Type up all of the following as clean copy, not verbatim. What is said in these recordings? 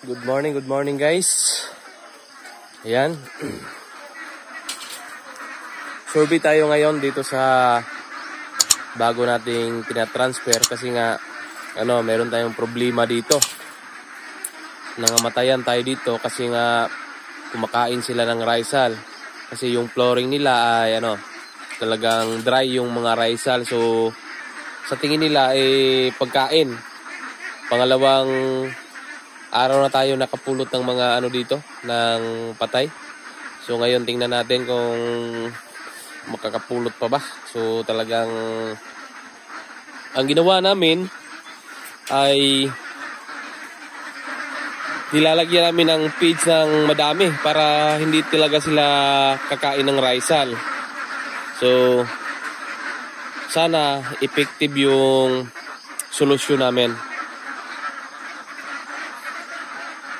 Good morning guys. Ayan. Survey tayo ngayon dito sa bago nating tinatransfer kasi nga meron tayong problema dito. Nangamatayan tayo dito kasi nga kumakain sila ng Rizal. Kasi yung flooring nila ay talagang dry yung mga Rizal. So sa tingin nila pagkain. Pangalawang araw na tayo nakapulot ng mga dito ng patay. So ngayon tingnan natin kung makakapulot pa ba. So talagang ang ginawa namin ay nilalagyan namin ng feeds ng madami para hindi talaga sila kakain ng Rizal. So sana effective yung solusyon namin.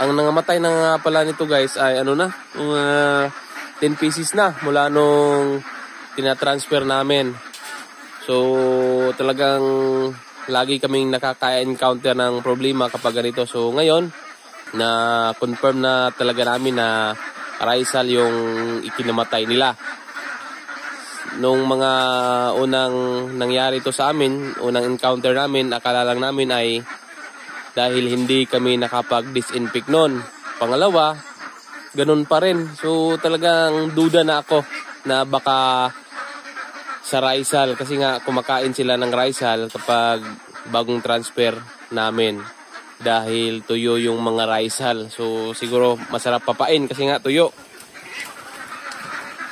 Ang nangamatay na nga pala nito guys ay 10 pieces na mula nung tinatransfer namin. So talagang lagi kaming nakaka-encounter ng problema kapag ganito. So ngayon na confirm na talaga namin na Rizal yung ikinamatay nila. Nung mga unang nangyari to sa amin, unang encounter namin, akala lang namin ay dahil hindi kami nakapag-disinfect noon. Pangalawa, ganun pa rin. So talagang duda na ako na baka sa Rizal kasi nga kumakain sila ng Rizal kapag bagong transfer namin. Dahil tuyo yung mga Rizal. So siguro masarap papain kasi nga tuyo.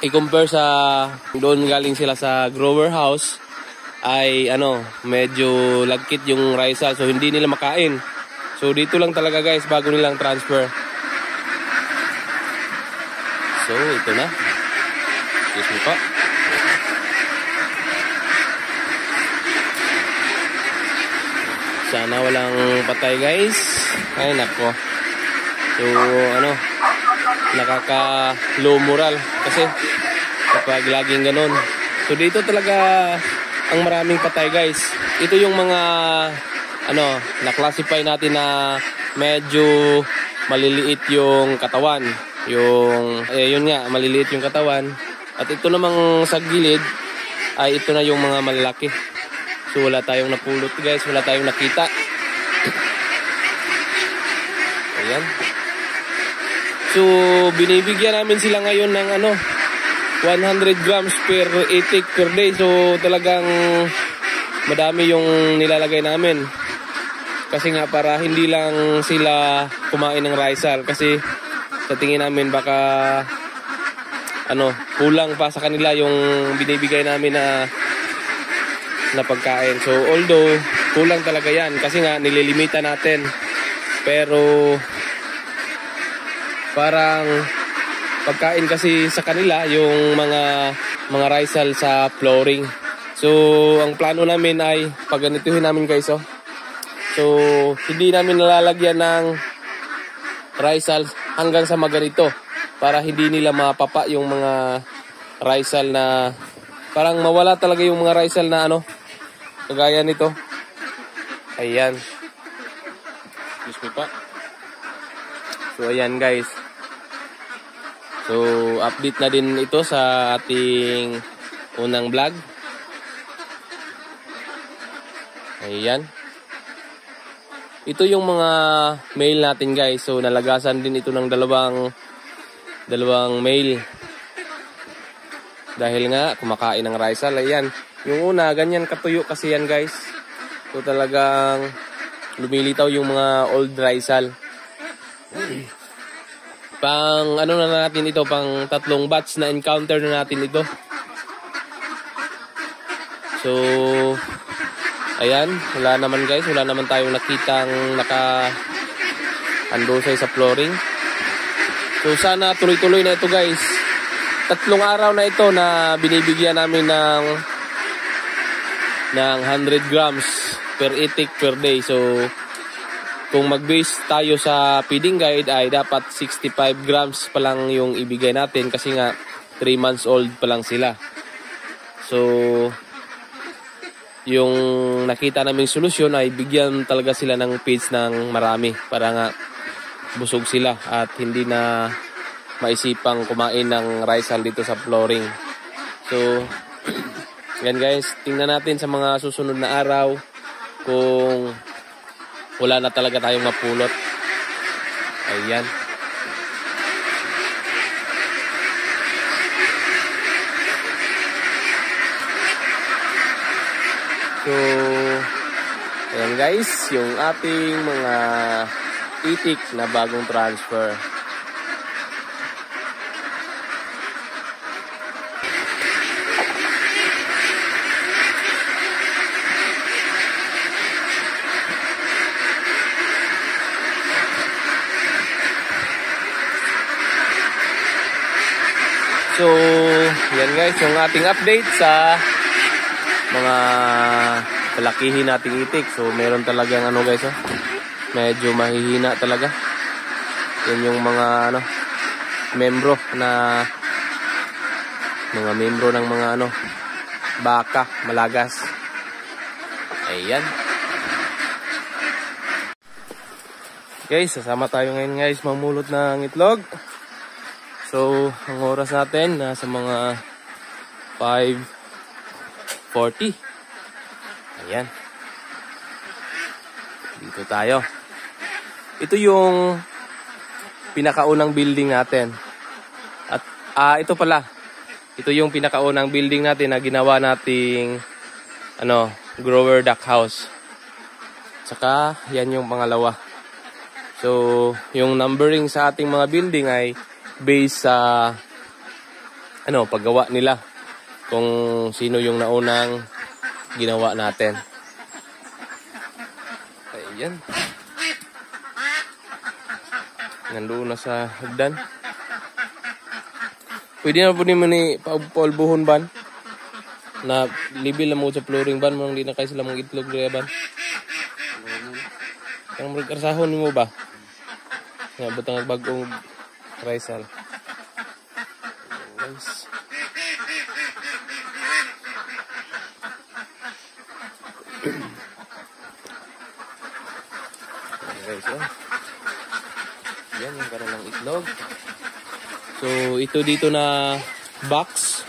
I-compare sa doon galing sila sa grower house ay medyo lagkit yung Rizal, so hindi nila makain. So dito lang talaga guys bago nilang transfer. So ito na. Excuse me po. Sana walang patay guys. Ay nako. So nakaka-low moral kasi kapag laging ganun. So dito talaga ang maraming patay guys. Ito yung mga na-classify natin na medyo maliliit yung katawan. Yun nga, maliliit yung katawan. At ito namang sa gilid ay ito na yung mga malalaki. So wala tayong napulot guys, wala tayong nakita. Ayan. So binibigyan namin sila ngayon ng 100 grams per itik per day. So talagang madami yung nilalagay namin. Kasi nga para hindi lang sila kumain ng Rizal. Kasi sa tingin namin baka kulang pa sa kanila yung binibigay namin na pagkain. So although kulang talaga yan kasi nga nililimita natin. Pero parang pagkain kasi sa kanila yung mga Rizal sa flooring. So ang plano namin ay pagganituhin namin guys. So hindi namin nalalagyan ng Rizal hanggang sa maganito para hindi nila mapapa yung mga Rizal na parang mawala talaga yung mga Rizal na kagaya nito. Ayan. Excuse me pa. So ayan guys. So, update na din ito sa ating unang vlog. Ayan. Ito yung mga male natin guys. So, nalagasan din ito ng dalawang male. Dahil nga, kumakain ng Rizal. Ayan. Yung una, ganyan katuyo kasi yan guys. So, talagang lumilitaw yung mga old Rizal. Pang na natin ito, pang 3 batch na encounter na natin ito. So ayan, wala naman guys, wala naman tayong nakitang naka-andosay sa flooring. So sana tuloy-tuloy na ito guys. 3 araw na ito na binibigyan namin ng 100 grams per itik per day. So kung mag-base tayo sa feeding guide ay dapat 65 grams pa lang yung ibigay natin kasi nga 3 months old pa lang sila. So yung nakita naming solusyon ay bigyan talaga sila ng feeds ng marami para nga busog sila at hindi na maisipang kumain ng Rizal dito sa flooring. So, yan guys, tingnan natin sa mga susunod na araw kung wala na talaga tayong mapulot. Ayan. So, ayan guys, yung ating mga itik na bagong transfer. So, yan guys, yung ating update sa mga palakihin nating itik. So, meron talagang ano guys, oh, medyo mahihina talaga. Yan yung mga ano, membro ng mga ano, baka, malagas. Ayan. Guys, sasama tayo ngayon guys, mamulot ng itlog. So, ang oras natin nasa mga 5:40. Ayan. Dito tayo. Ito yung pinakaunang building natin. At ito pala. Ito yung pinakaunang building natin na ginawa nating ano, grower duck house. Saka yan yung pangalawa. So, yung numbering sa ating mga building ay based sa ano, paggawa nila, kung sino yung naunang ginawa natin. Ayan. Nandoon na sa hagdan. Pwede na po naman ni paulbuhon ban na libil na mo sa flooring ban, mong di na kayo sila mong itlog rin ban. Ang mag-arsahon mo ba? Nga butang nagbagong Rizal. Guys. Guys, oh. Yan yung kanilang itlog. So, ito dito na box.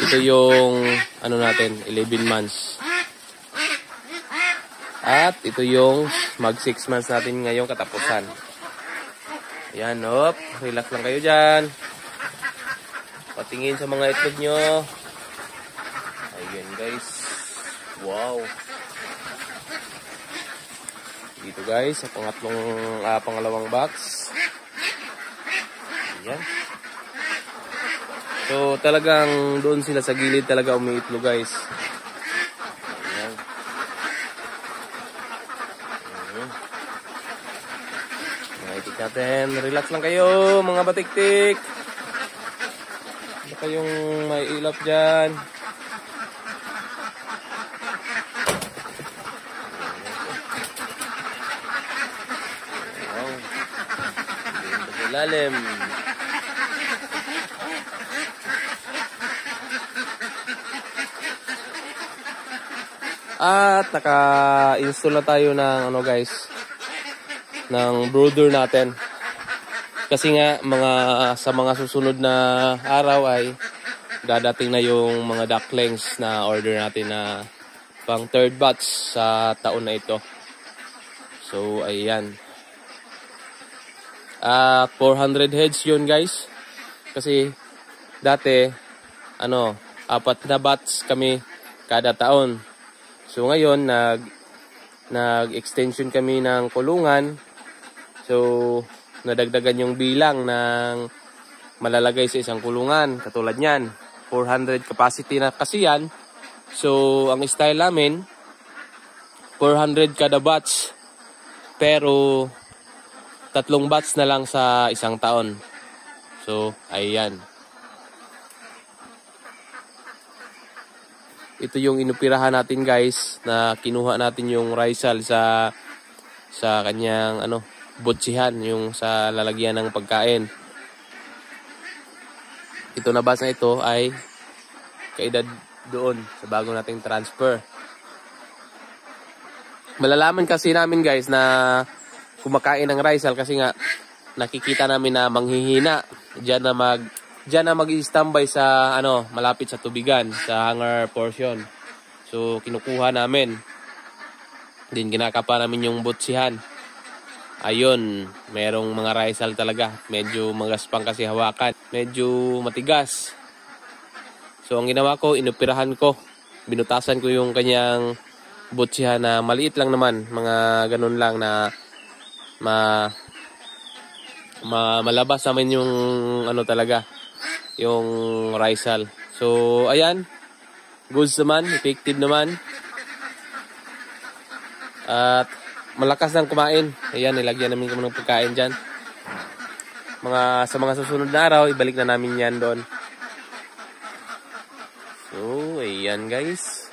Ito yung ano natin, 11 months. At ito yung mag 6 months natin ngayong katapusan. Ayan, hop. Relax lang kayo dyan. Patingin sa mga itlog nyo. Ayan, guys. Wow. Dito, guys, sa pangalawang box. Ayan. So, talagang doon sila sa gilid talaga umiitlog, guys. Ayan. Itik natin. Relax lang kayo, mga batik-tik. Ano kayong may ilap dyan? Wow. Dito sa ilalim. At naka-install na tayo ng ano guys, ng brooder natin. Kasi nga sa mga susunod na araw ay dadating na yung mga ducklings na order natin na pang third batch sa taon na ito. So ayan. 400 heads yun guys. Kasi dati 4 na batch kami kada taon. So ngayon nag-extension kami ng kulungan. So nadagdagan yung bilang ng malalagay sa isang kulungan. Katulad niyan, 400 capacity na kasi yan. So ang style namin 400 kada batch. Pero 3 batch na lang sa isang taon. So ayan. Ito yung inupirahan natin guys, na kinuha natin yung Rizal sa kanyang butsihan, yung sa lalagyan ng pagkain. Ito na batch na ito ay kaedad doon sa bago nating transfer. Malalaman kasi namin guys na kumakain ng Rizal kasi nga nakikita namin na manghihina. Diyan na mag-standby sa malapit sa tubigan, sa hangar portion. So kinukuha namin. Din kinakapa namin yung butsihan. Ayun, merong mga raisal talaga. Medyo magaspang kasi hawakan. Medyo matigas. So ang ginawa ko, inoperahan ko. Binutasan ko yung kanyang butsihan na maliit lang naman. Mga ganun lang na malabas naman yung talaga, yung raisal. So ayan, goods naman, effective naman. At malakas nang kumain. Ayan, nilagyan namin kami ng pagkain dyan. Sa mga susunod na araw, ibalik na namin yan doon. So, ayan guys.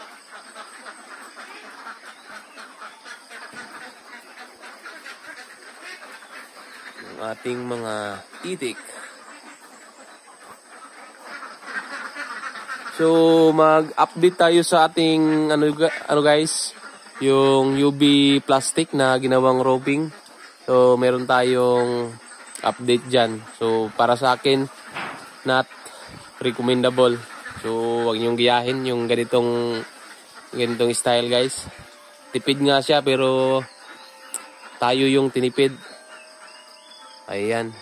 Ang ating mga itik. So, mag-update tayo sa ating guys, yung UV plastic na ginawang roping. So, meron tayong update dyan. So, para sa akin, not recommendable. So, wag niyong giyahin yung ganitong style guys. Tipid nga siya pero tayo yung tinipid. Ayan.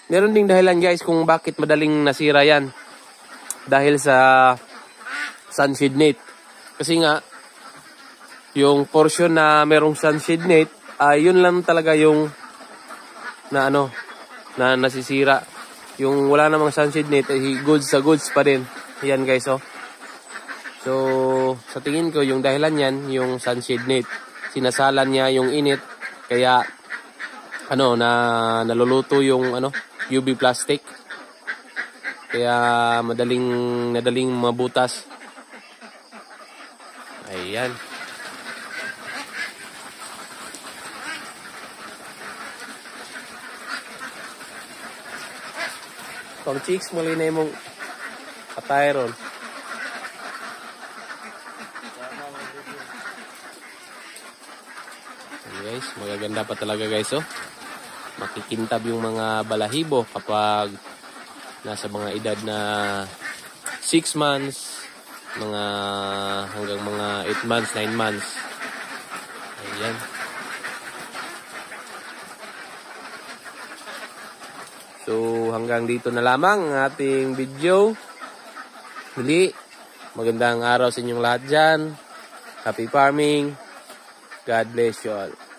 Meron ding dahilan guys kung bakit madaling nasira yan. Dahil sa sunshade net. Kasi nga, yung portion na merong sunshade net, yun lang talaga yung na nasisira. Yung wala namang sunshade net, goods pa din. Yan guys, oh. So, sa tingin ko, yung dahilan yan, yung sunshade net. Sinasalan niya yung init, kaya, naluluto yung, UV plastic. Kaya, madaling mabutas. Ayan. Pang chicks, muli na yung patay ron. Guys, magaganda pa talaga guys, oh. Makikintab yung mga balahibo kapag nasa mga edad na 6 months, hanggang mga 8 months, 9 months. Ayan. So, hanggang dito na lamang ang ating video. Muli, magandang araw sa inyong lahat dyan. Happy farming. God bless you all.